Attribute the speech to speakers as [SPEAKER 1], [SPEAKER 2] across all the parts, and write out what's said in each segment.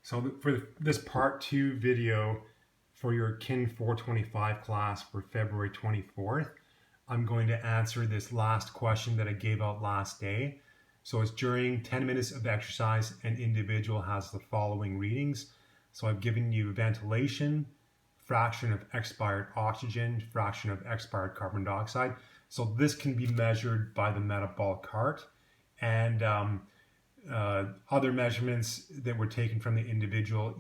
[SPEAKER 1] So for this part 2 video for your Kin 425 class for February 24th, I'm going to answer this last question that I gave out last day. So it's during 10 minutes of exercise, an individual has the following readings. So I've given you ventilation, fraction of expired oxygen, fraction of expired carbon dioxide. So this can be measured by the metabolic cart, and other measurements that were taken from the individual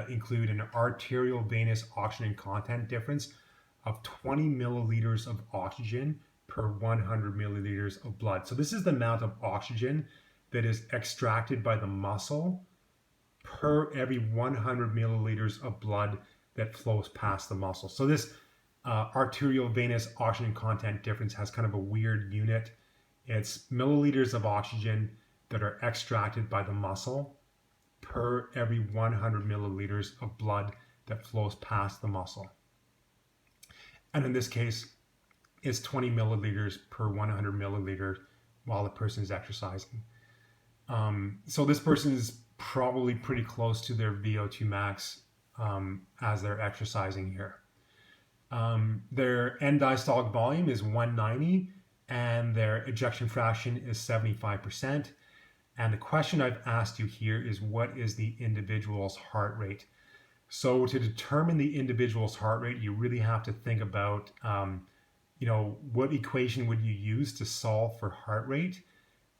[SPEAKER 1] include an arterial venous oxygen content difference of 20 milliliters of oxygen per 100 milliliters of blood. So this is the amount of oxygen that is extracted by the muscle per every 100 milliliters of blood that flows past the muscle. So this arterial venous oxygen content difference has kind of a weird unit. It's milliliters of oxygen that are extracted by the muscle per every 100 milliliters of blood that flows past the muscle. And in this case, it's 20 milliliters per 100 milliliters while the person is exercising. So this person is probably pretty close to their VO2 max as they're exercising here. Their end diastolic volume is 190 and their ejection fraction is 75%. And the question I've asked you here is, what is the individual's heart rate? So to determine the individual's heart rate, you really have to think about, what equation would you use to solve for heart rate?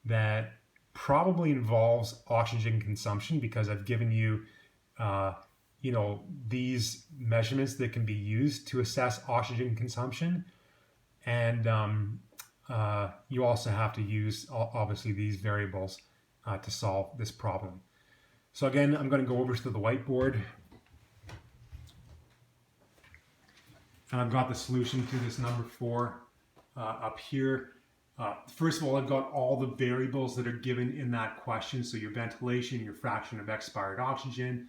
[SPEAKER 1] That probably involves oxygen consumption, because I've given you, these measurements that can be used to assess oxygen consumption. And you also have to use, obviously, these variables to solve this problem. So again, I'm going to go over to the whiteboard. And I've got the solution to this number 4 up here. First of all, I've got all the variables that are given in that question. So your ventilation, your fraction of expired oxygen,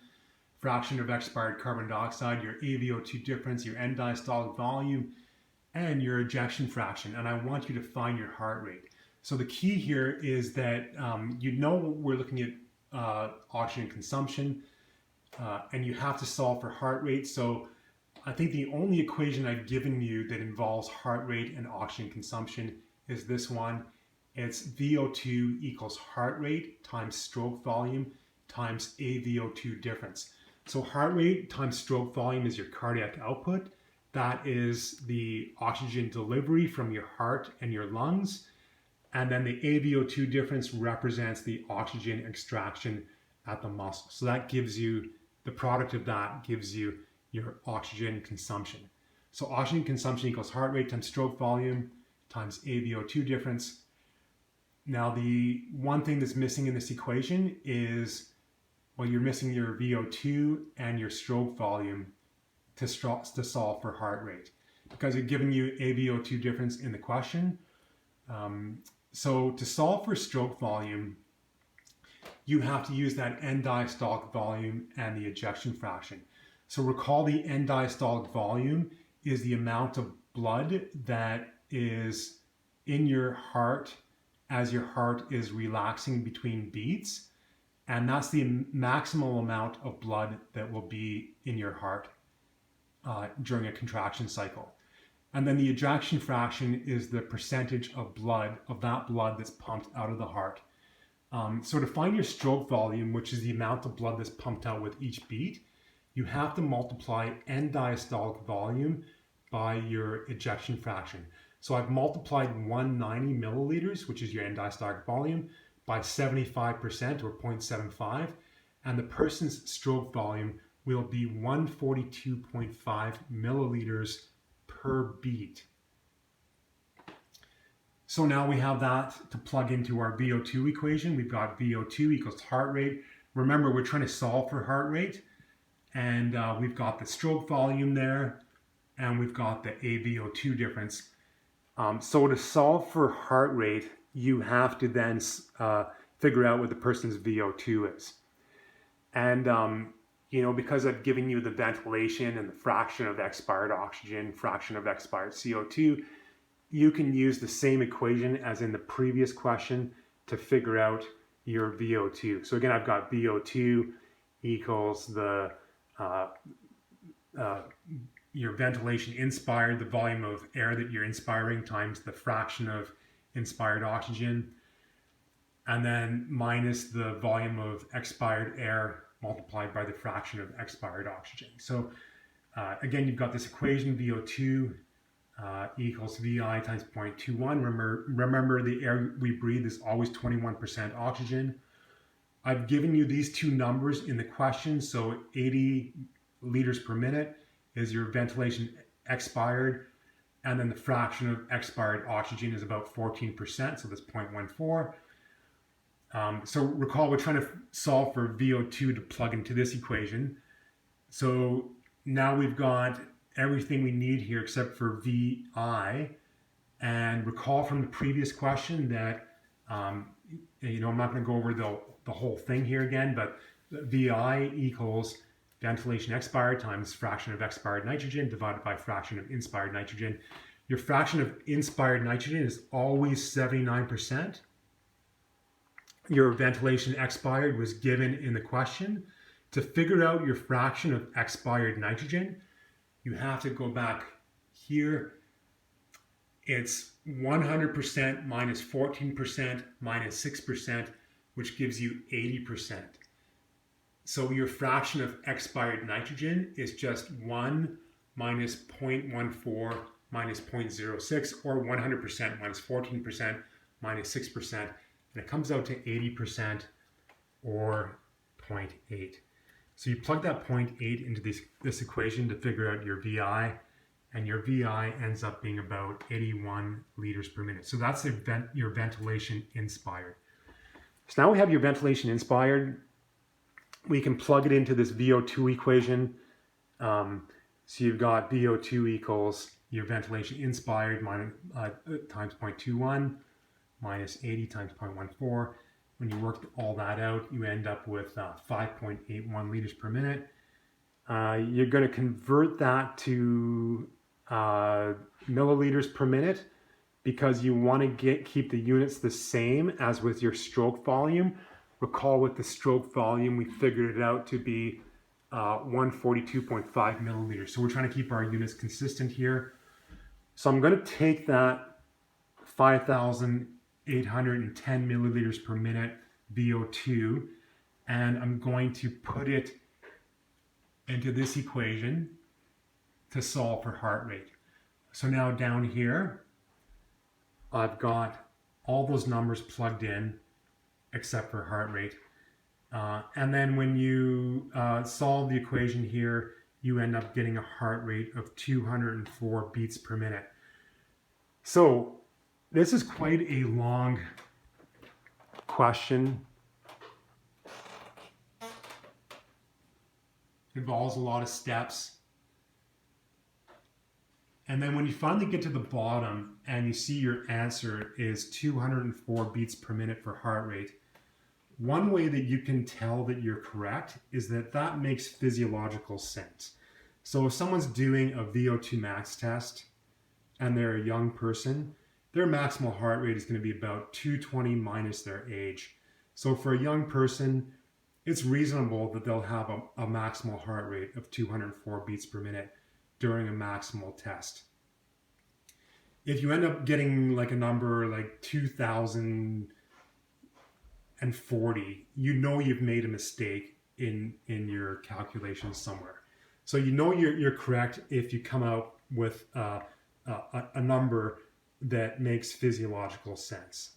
[SPEAKER 1] fraction of expired carbon dioxide, your AVO2 difference, your end diastolic volume, and your ejection fraction. And I want you to find your heart rate. So the key here is that we're looking at oxygen consumption, and you have to solve for heart rate. So I think the only equation I've given you that involves heart rate and oxygen consumption is this one. It's VO2 equals heart rate times stroke volume times AVO2 difference. So heart rate times stroke volume is your cardiac output. That is the oxygen delivery from your heart and your lungs. And then the AVO2 difference represents the oxygen extraction at the muscle. So that gives you, the product of that gives you your oxygen consumption. So oxygen consumption equals heart rate times stroke volume times AVO2 difference. Now the one thing that's missing in this equation is, well, you're missing your VO2 and your stroke volume to solve for heart rate, because I've given you AVO2 difference in the question. So to solve for stroke volume, you have to use that end diastolic volume and the ejection fraction. So recall, the end diastolic volume is the amount of blood that is in your heart as your heart is relaxing between beats. And that's the maximal amount of blood that will be in your heart during a contraction cycle. And then the ejection fraction is the percentage of blood, of that blood that's pumped out of the heart. So to find your stroke volume, which is the amount of blood that's pumped out with each beat, you have to multiply end diastolic volume by your ejection fraction. So I've multiplied 190 milliliters, which is your end diastolic volume, by 75% or 0.75, and the person's stroke volume will be 142.5 milliliters per beat. So now we have that to plug into our VO2 equation. We've got VO2 equals heart rate. Remember, we're trying to solve for heart rate, and we've got the stroke volume there, and we've got the AVO2 difference. So to solve for heart rate, you have to then figure out what the person's VO2 is. And because I've given you the ventilation and the fraction of expired oxygen, fraction of expired CO2, you can use the same equation as in the previous question to figure out your VO2. So again, I've got VO2 equals the your ventilation inspired, the volume of air that you're inspiring times the fraction of inspired oxygen, and then minus the volume of expired air multiplied by the fraction of expired oxygen. So again, you've got this equation, VO2 equals VI times 0.21. Remember, the air we breathe is always 21% oxygen. I've given you these two numbers in the question. So 80 liters per minute is your ventilation expired, and then the fraction of expired oxygen is about 14%, so that's 0.14. So recall, we're trying to solve for VO2 to plug into this equation. So now we've got everything we need here except for VI. And recall from the previous question that, I'm not going to go over the whole thing here again, but VI equals ventilation expired times fraction of expired nitrogen divided by fraction of inspired nitrogen. Your fraction of inspired nitrogen is always 79%. Your ventilation expired was given in the question. To figure out your fraction of expired nitrogen, you have to go back here. It's 100% minus 14% minus 6%, which gives you 80%. So your fraction of expired nitrogen is just 1 minus 0.14 minus 0.06, or 100% minus 14% minus 6%, and it comes out to 80%, or 0.8. So you plug that 0.8 into this equation to figure out your VI, and your VI ends up being about 81 liters per minute. So that's your ventilation inspired. So now we have your ventilation inspired. We can plug it into this VO2 equation. So you've got VO2 equals your ventilation inspired times 0.21 minus 80 times 0.14. When you work all that out, you end up with 5.81 liters per minute. You're going to convert that to milliliters per minute because you want to keep the units the same as with your stroke volume. Recall, with the stroke volume, we figured it out to be 142.5 milliliters. So we're trying to keep our units consistent here. So I'm going to take that 5,810 milliliters per minute VO2, and I'm going to put it into this equation to solve for heart rate. So now down here, I've got all those numbers plugged in except for heart rate. And then when you solve the equation here, you end up getting a heart rate of 204 beats per minute. So this is quite a long question. Involves a lot of steps. And then when you finally get to the bottom and you see your answer is 204 beats per minute for heart rate, one way that you can tell that you're correct is that makes physiological sense. So if someone's doing a VO2 max test and they're a young person, their maximal heart rate is going to be about 220 minus their age. So for a young person, it's reasonable that they'll have a maximal heart rate of 204 beats per minute during a maximal test. If you end up getting like a number like 2,040, you know you've made a mistake in your calculations somewhere. So you know you're correct if you come out with a number that makes physiological sense.